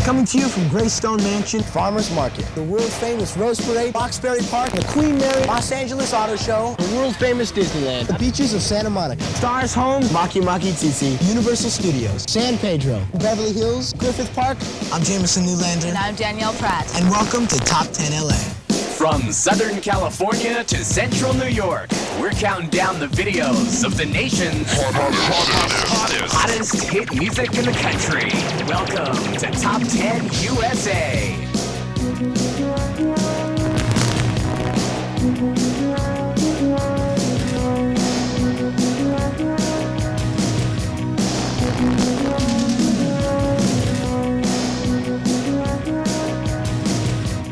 Coming to you from Greystone Mansion, Farmers Market, the world-famous Rose Parade, Roxbury Park, the Queen Mary, Los Angeles Auto Show, the world-famous Disneyland, the beaches of Santa Monica, Stars Home, Maki Maki Tsitsi, Universal Studios, San Pedro, Beverly Hills, Griffith Park. I'm Jamison Newlander. And I'm Danielle Pratt. And welcome to Top 10 LA. From Southern California to Central New York, we're counting down the videos of the nation's hottest hit music in the country. Welcome to Top 10 USA.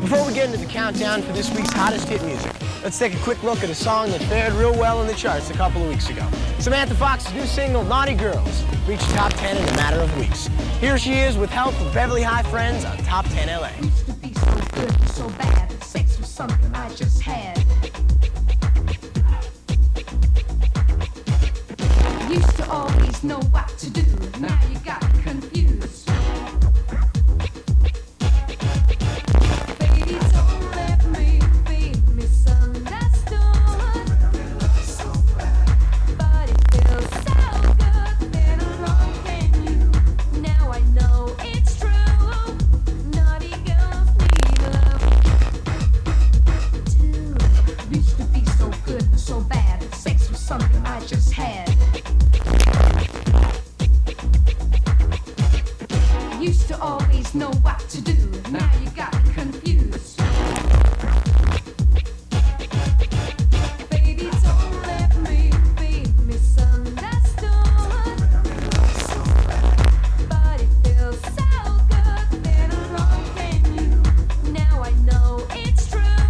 Before we get into the countdown for this week's hottest hit music, let's take a quick look at a song that fared real well in the charts a couple of weeks ago. Samantha Fox's new single, Naughty Girls, reached top 10 in a matter of weeks. Here she is with help from Beverly High Friends on Top 10 LA. Used to be so good, so bad, sex was something I just had. Used to always know what to do, now you got confused. Baby, don't let me be misunderstood. But it feels so good, then I'm wrong, can you? Now I know it's true. Naughty girls need love too. Used to be so good, so bad, sex was something I just had. Used to always know what to do, now you got me confused. Baby, don't let me be misunderstood. But it feels so good, then I'm wrong, can you? Now I know it's true.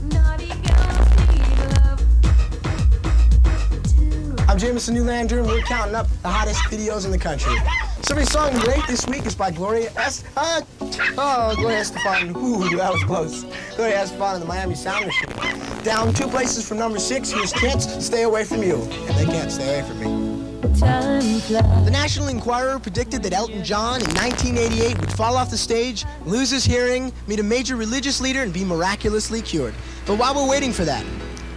Naughty girls need love too. I'm Jamison Newlander, and we're counting up the hottest videos in the country. Somebody's song of the week this week is by Gloria Estefan. Ooh, that was close. Gloria Estefan and the Miami Sound Machine. Down 2 places from number 6, here's Can't Stay Away From You. And they can't stay away from me. The National Enquirer predicted that Elton John in 1988 would fall off the stage, lose his hearing, meet a major religious leader, and be miraculously cured. But while we're waiting for that,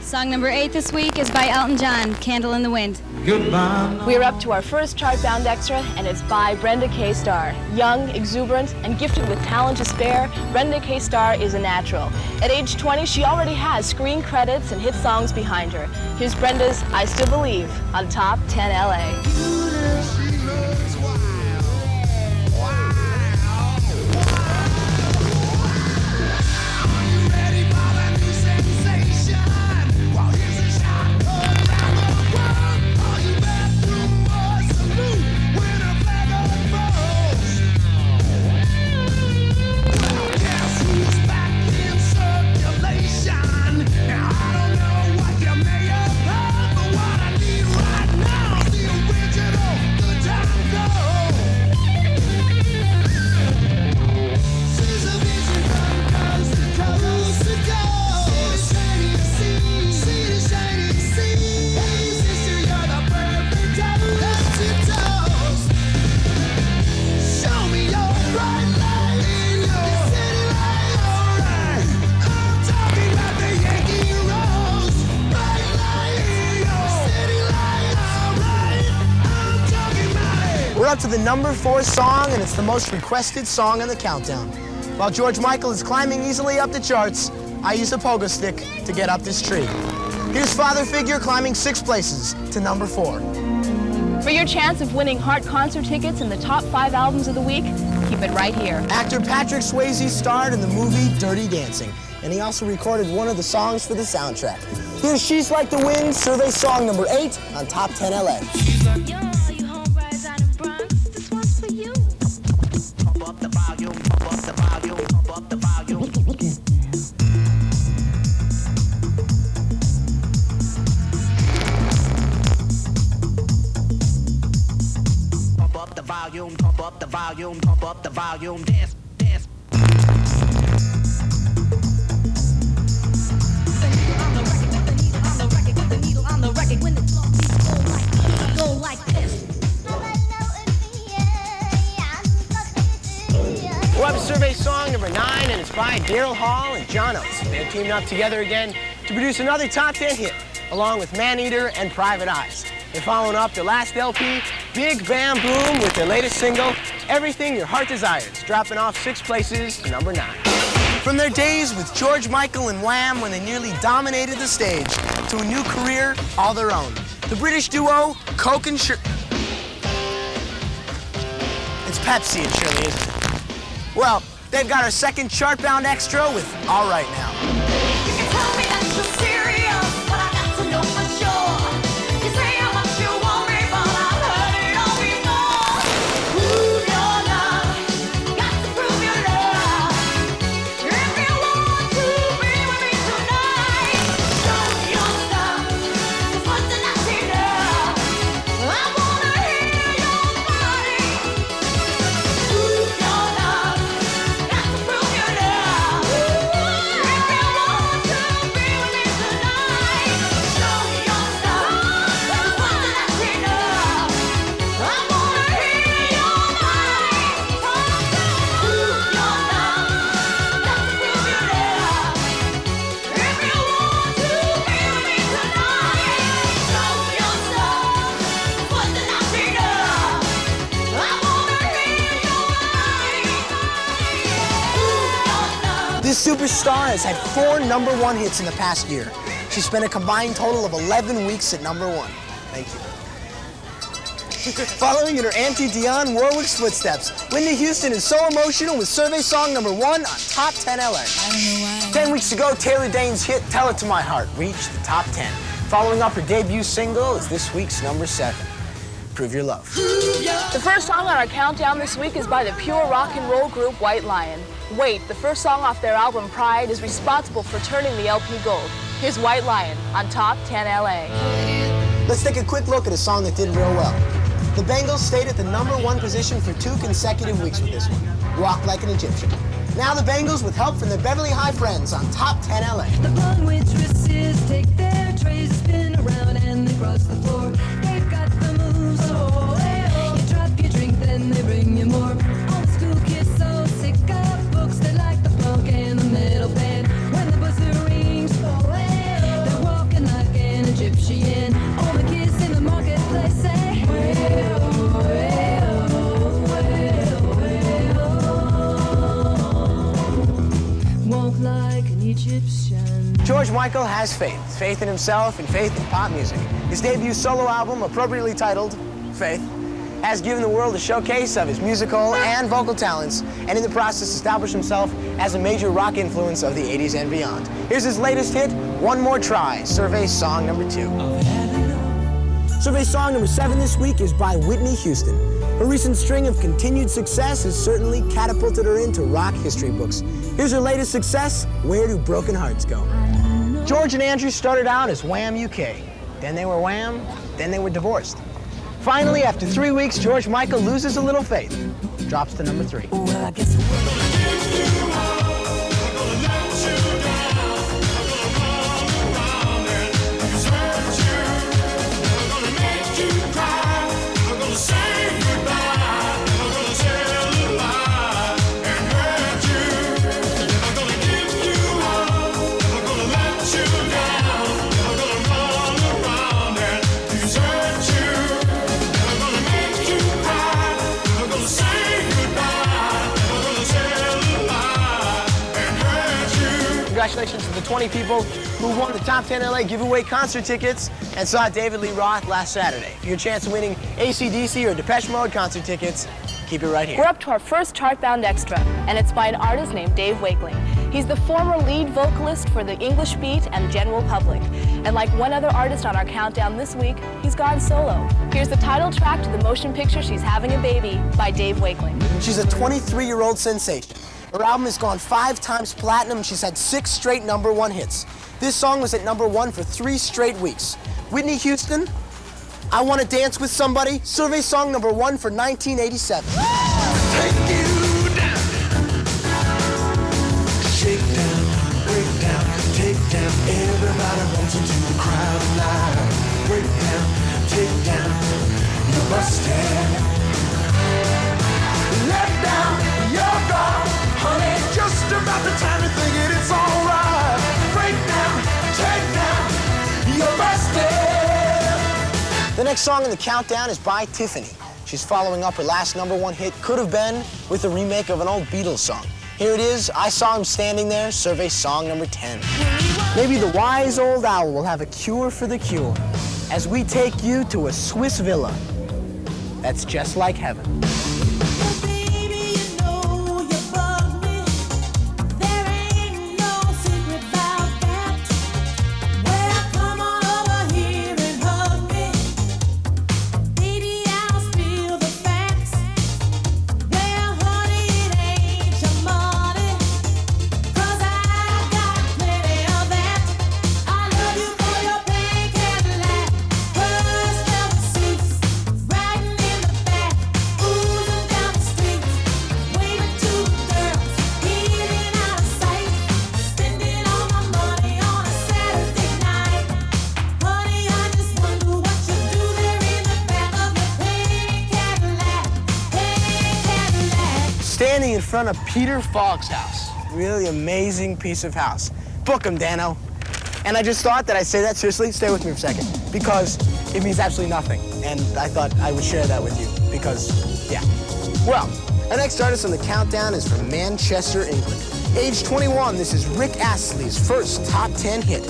song number 8 this week is by Elton John, Candle in the Wind. We're up to our first chart-bound extra, and it's by Brenda K. Starr. Young, exuberant, and gifted with talent to spare, Brenda K. Starr is a natural. At age 20, she already has screen credits and hit songs behind her. Here's Brenda's I Still Believe on Top 10 LA. we're up to the number 4 song, and it's the most requested song on the countdown. While George Michael is climbing easily up the charts, I use a pogo stick to get up this tree. Here's Father Figure climbing 6 places to number 4. For your chance of winning Heart concert tickets in the top 5 albums of the week, keep it right here. Actor Patrick Swayze starred in the movie Dirty Dancing, and he also recorded one of the songs for the soundtrack. Here's She's Like the Wind, survey song number 8 on Top 10 LA. Yo, you homebrats out in Bronx, this one's for you. Pump up the volume, pump up the volume, pump up the volume. Pump up the volume, pump up the volume, pump up the volume, dance, dance. The needle on the record, when the drum beats go like this. Web survey song number 9, and it's by Daryl Hall and John Oates. They're teaming up together again to produce another top 10 hit, along with Maneater and Private Eyes. They're following up their last LP, Big Bam Boom, with their latest single, Everything Your Heart Desires, dropping off 6 places to number 9. From their days with George Michael and Wham, when they nearly dominated the stage, to a new career all their own. The British duo, Coke and Shirley. It's Pepsi and Shirley, isn't it? Well, they've got our second chart-bound extra with All Right Now. You can tell me that you're serious, but I got to know for sure. You say how much you want me, but I've heard it all before. Prove your love, got to prove your love. If you want to be with me tonight, show your stuff. Just what's enough enough? I wanna hear your body. Prove your love, got to prove your love. If you want to be with me tonight, show your stuff. Just what's enough enough? I wanna hear your body. Prove your love, got to prove your love. If you want to be with me tonight, show your stuff. What's enough enough? I wanna hear your body. This superstar has had 4 #1 hits in the past year. She spent a combined total of 11 weeks at #1. Thank you. Following in her Auntie Dionne Warwick's footsteps, Whitney Houston is so emotional with survey song #1 on Top 10 LA. 10 weeks ago, Taylor Dayne's hit Tell It to My Heart reached the top 10. Following up her debut single is this week's #7, Prove Your Love. The first song on our countdown this week is by the pure rock and roll group White Lion. Wait, the first song off their album Pride, is responsible for turning the LP gold. Here's White Lion on Top 10 LA. Let's take a quick look at a song that did real well. The Bengals stayed at the #1 position for 2 consecutive weeks with this one, Walk Like an Egyptian. Now the Bengals, with help from their Beverly High friends on Top 10 LA. The blonde waitresses take their trays, spin around, and they cross the floor. They've got the moves, oh, hey, oh. You drop your drink, then they bring you more. All the school kids so sick of books, they like the punk and the metal band. When the buzzer rings, oh, hey, oh. They're walking like an Egyptian. All the kids in the marketplace say, way, oh, way, oh, way, oh, way, oh. Walk like an Egyptian. George Michael has faith in himself and faith in pop music. His debut solo album, appropriately titled Faith, has given the world a showcase of his musical and vocal talents, and in the process established himself as a major rock influence of the 80s and beyond. Here's his latest hit, One More Try, survey song #2. Survey song #7 this week is by Whitney Houston. Her recent string of continued success has certainly catapulted her into rock history books. Here's her latest success, Where Do Broken Hearts Go? George and Andrew started out as Wham UK. Then they were Wham, then they were divorced. Finally, after 3 weeks, George Michael loses a little faith, drops to #3. Well, I guess Congratulations to the 20 people who won the Top 10 LA giveaway concert tickets and saw David Lee Roth last Saturday. For your chance of winning AC/DC or Depeche Mode concert tickets, keep it right here. We're up to our first chart-bound extra, and it's by an artist named Dave Wakeling. He's the former lead vocalist for the English Beat and General Public. And like one other artist on our countdown this week, he's gone solo. Here's the title track to the motion picture She's Having a Baby by Dave Wakeling. She's a 23-year-old sensation. Her album has gone 5 times platinum, and she's had 6 straight #1 hits. This song was at #1 for 3 straight weeks. Whitney Houston, I Want to Dance with Somebody, survey song #1 for 1987. Take you down. Shake down, break down, take down. Everybody wants you to cry tonight. Break down, take down. You must have let down your guard. Next song in the countdown is by Tiffany. She's following up her last #1 hit, Could Have Been, with a remake of an old Beatles song. Here it is, I Saw Him Standing There, survey song number 10. Maybe the wise old owl will have a cure for the cure as we take you to a Swiss villa that's just like heaven. Baby, you know you bug me. There ain't no secret about that. Well, come on over here and hug me. Baby, I'll spill the facts. Well, honey, it ain't your money. 'Cause I got plenty of that. I love you for your pink Cadillac. First velvet seats, riding in the back, oozing down the street, waving to the girls, getting out of sight, spending all my money on a Saturday night. Honey, I just wonder what you do there in the back of your pink Cadillac, pink Cadillac. Standing in front of Peter Fogg's house. Really amazing piece of house. Book him, Dano. And I just thought that I'd say that seriously. Stay with me for a second. Because it means absolutely nothing. And I thought I would share that with you. Because, yeah. Well, our next artist on the countdown is from Manchester, England. Age 21, this is Rick Astley's first top 10 hit.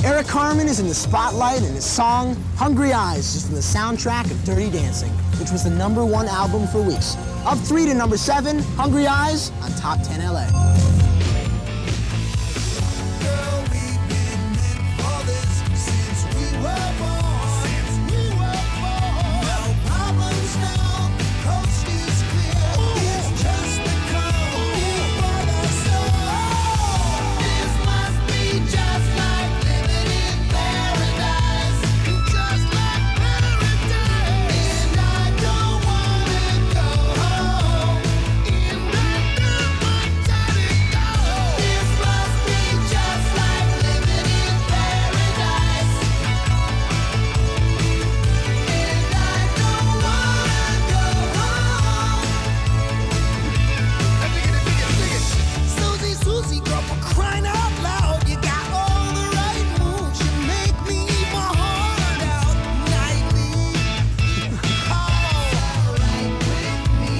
Eric Carmen is in the spotlight, and his song, Hungry Eyes, is from the soundtrack of Dirty Dancing, which was the #1 album for weeks. Up 3 to #7, Hungry Eyes on Top 10 LA. Girl, we've been meant for this since we were born. No problems now, coast is clear. It's just become part of soul. This must be just like living in paradise. Just like paradise. And I don't wanna go home. In that time, this must be just like living in paradise. And I don't wanna go home. Susie, Susie, girl, for crying out loud, you got all the right moves. You make me eat my heart out nightly. Alright with me.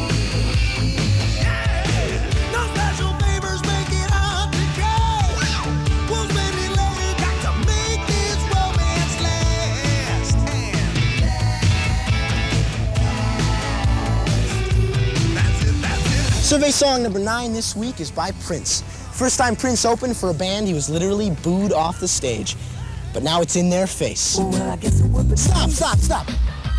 No special favors, make it up today. We'll spend it later, got to make this romance last. That's it. Survey song number 9 this week is by Prince. First time Prince opened for a band, he was literally booed off the stage. But now it's in their face. Stop.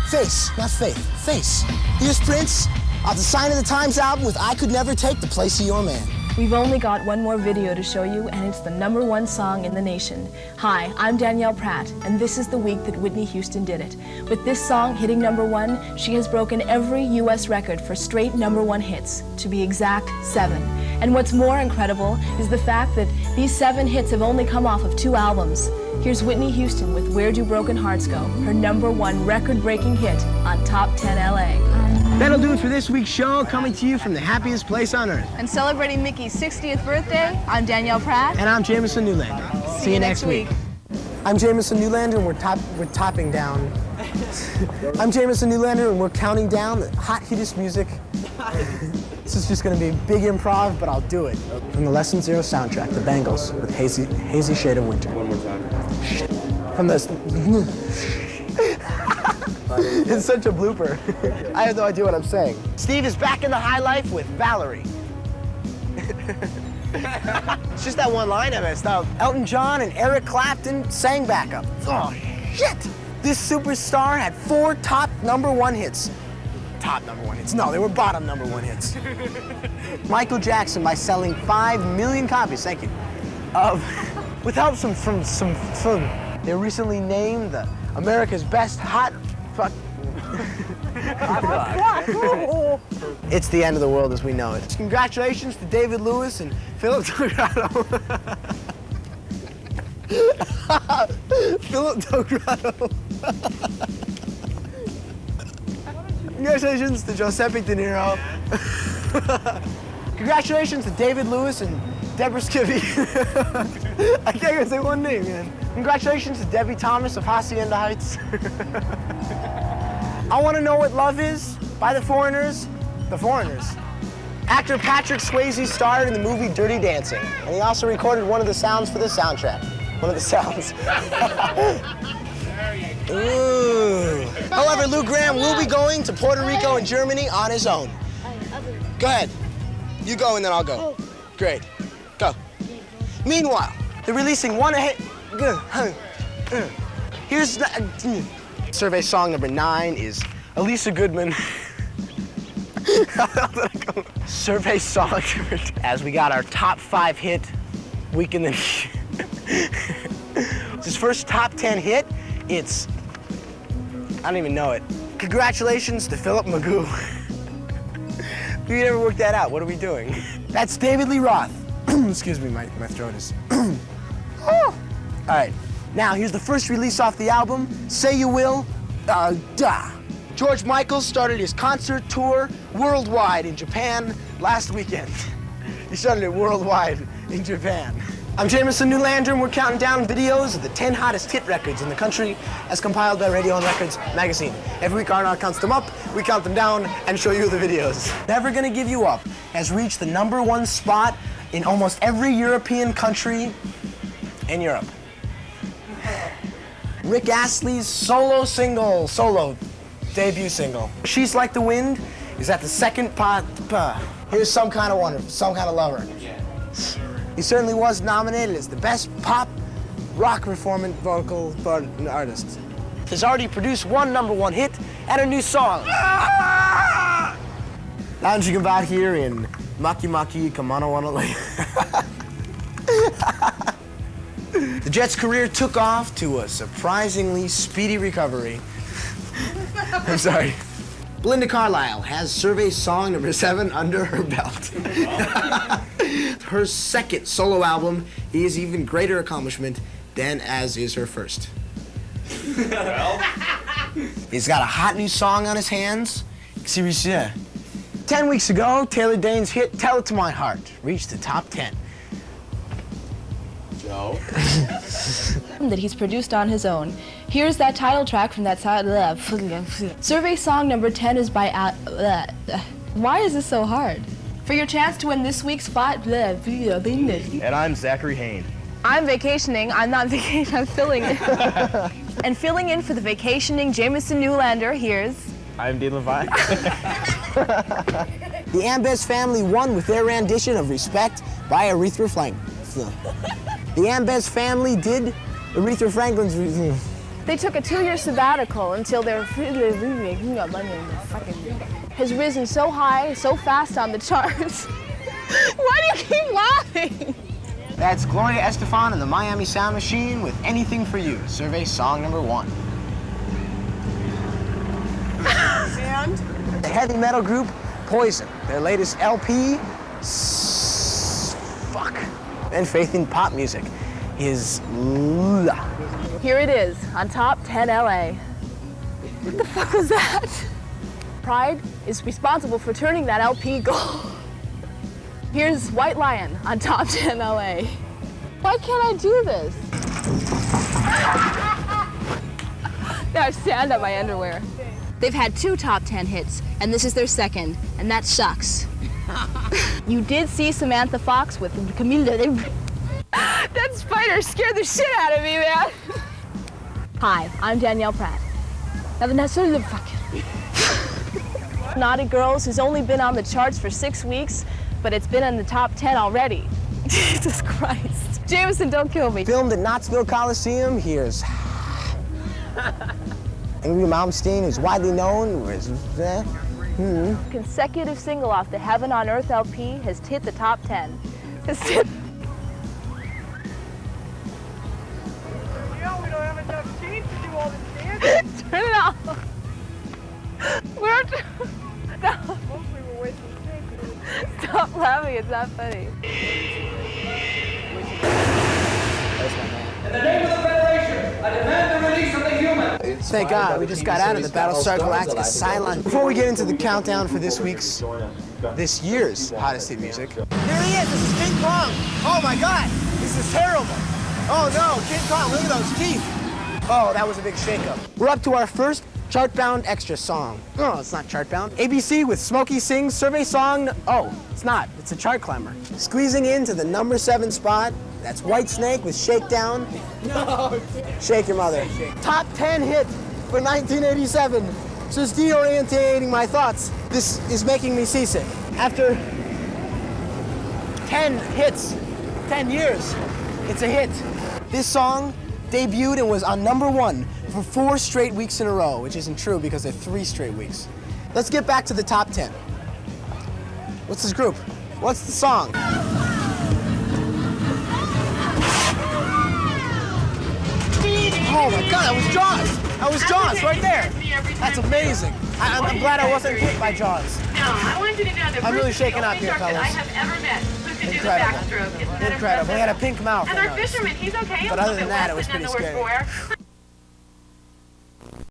Face, not faith. Face. Here's Prince off the Sign of the Times album with I Could Never Take the Place of Your Man. We've only got one more video to show you, and it's the #1 song in the nation. Hi, I'm Danielle Pratt, and this is the week that Whitney Houston did it. With this song hitting #1, she has broken every U.S. record for straight #1 hits, to be exact, 7. And what's more incredible is the fact that these 7 hits have only come off of 2 albums. Here's Whitney Houston with Where Do Broken Hearts Go, her #1 record-breaking hit on Top 10 LA. That'll do it for this week's show, coming to you from the happiest place on earth. And celebrating Mickey's 60th birthday, I'm Danielle Pratt. And I'm Jamison Newlander. See you next week. I'm Jamison Newlander, and we're topping down. I'm Jamison Newlander, and we're counting down the hot, hittest music. This is just gonna be big improv, but I'll do it. From the Lesson Zero soundtrack, The Bangles with Hazy Shade of Winter. One more time. Shit. From this. It's such a blooper. I have no idea what I'm saying. Steve is back in the high life with Valerie. It's just that one line I messed up. Elton John and Eric Clapton sang backup. Oh, shit! This superstar had 4 top #1 hits. Top #1 hits. No, they were bottom #1 hits. Michael Jackson by selling 5 million copies, thank you, of, with help from some, they were recently named the America's best hot fuck. It's the end of the world as we know it. Congratulations to David Lewis and Philip Delgado. Philip Delgado. Congratulations to Giuseppe De Niro. Congratulations to David Lewis and Deborah Skivvy. I can't even say one name, man. Congratulations to Debbie Thomas of Hacienda Heights. I Want to Know What Love Is by The Foreigners. The Foreigners. Actor Patrick Swayze starred in the movie Dirty Dancing, and he also recorded one of the sounds for the soundtrack. One of the sounds. Ooh. However, Lou Graham will be going to Puerto Rico and Germany on his own. Go ahead. You go and then I'll go. Great. Go. Meanwhile, they're releasing one hit. Here's the survey song number 9 is Elisa Goodman. Survey song number 10. As we got our top 5 hit week in the It's his first top 10 hit. It's I don't even know it. Congratulations to Philip Magoo. We never worked that out. What are we doing? That's David Lee Roth. Excuse me, my throat is. All right, now here's the first release off the album, Say You Will, Da. George Michael started his concert tour worldwide in Japan last weekend. He started it worldwide in Japan. I'm Jamison Newlander, and we're counting down videos of the 10 hottest hit records in the country as compiled by Radio and Records magazine. Every week, Arnaud counts them up, we count them down, and show you the videos. Never Gonna Give You Up has reached the #1 spot in almost every European country in Europe. Rick Astley's solo debut single, She's Like the Wind, is at the second pot. Here's Some Kind of Wonder, Some Kind of Lover. He certainly was nominated as the best pop rock performance vocal artist. He's already produced one #1 hit and a new song. Lounging about here in Maki Maki Kamana Wanalei. The Jets' career took off to a surprisingly speedy recovery. I'm sorry. Belinda Carlisle has survey song number 7 under her belt. Her second solo album is even greater accomplishment than as is her first. Well. He's got a hot new song on his hands. Seriously. 10 weeks ago, Taylor Dayne's hit Tell It to My Heart reached the top 10. Joe? That he's produced on his own. Here's that title track from that survey song number 10 is by Why is this so hard? For your chance to win this week's spot, And I'm Zachary Hain. I'm vacationing. I'm not vacationing, I'm filling in. And filling in for the vacationing Jamison Newlander, here's... I'm Dean Levine. The Ambez family won with their rendition of Respect by Aretha Franklin. The Ambez family did Aretha Franklin's... They took a 2-year sabbatical until their has risen so high, so fast on the charts. Why do you keep laughing? That's Gloria Estefan and the Miami Sound Machine with Anything for You, survey song number 1. And? The heavy metal group Poison, their latest LP, and Faith in Pop Music is Here it is, on Top 10 LA. What the fuck was that? Pride is responsible for turning that LP gold. Here's White Lion on Top 10 LA. Why can't I do this? Now I have sand on my underwear. They've had 2 top 10 hits, and this is their second, and that sucks. You did see Samantha Fox with Camille. That spider scared the shit out of me, man. Hi, I'm Danielle Pratt. Naughty Girls has only been on the charts for 6 weeks, but it's been in the top 10 already. Jesus Christ. Jamison, don't kill me. Filmed at Knoxville Coliseum, here's Ingrid Malmsteen, who's widely known as Consecutive single off the Heaven on Earth LP has hit the top 10. Turn it off. No. Stop laughing, it's not funny. In the name of the Federation, I demand the release of the human. Thank God, we just got out of the Battlestar Galactica Cylon. Before we get into the countdown for this year's hottest hit music. There he is, this is King Kong. Oh my God, this is terrible. Oh no, King Kong, look at those teeth. Oh, that was a big shakeup. We're up to our first Chartbound extra song. No, it's not chartbound. ABC with Smokey Sings survey song. Oh, it's not. It's a chart climber. Squeezing into the number 7 spot. That's Whitesnake with Shakedown. No. Shake Your Mother. Top 10 hit for 1987. So it's deorientating my thoughts. This is making me seasick. After 10 hits, 10 years, it's a hit. This song debuted and was on number 1 for 4 straight weeks in a row, which isn't true because they're 3 straight weeks. Let's get back to the top 10. What's this group? What's the song? Oh my God, that was Jaws! That was Jaws right there! That's amazing. I'm glad I wasn't hit by Jaws. Now, I want you to know that I'm really Bruce is the shaken up only here, shark that fellas. I have ever met who could do the Incredible. backstroke. Isn't that Incredible. He had a impressive? pink mouth. And I our noticed. fisherman, he's okay. But a other little than bit that, wet, it was but pretty none the worse scary. for wear.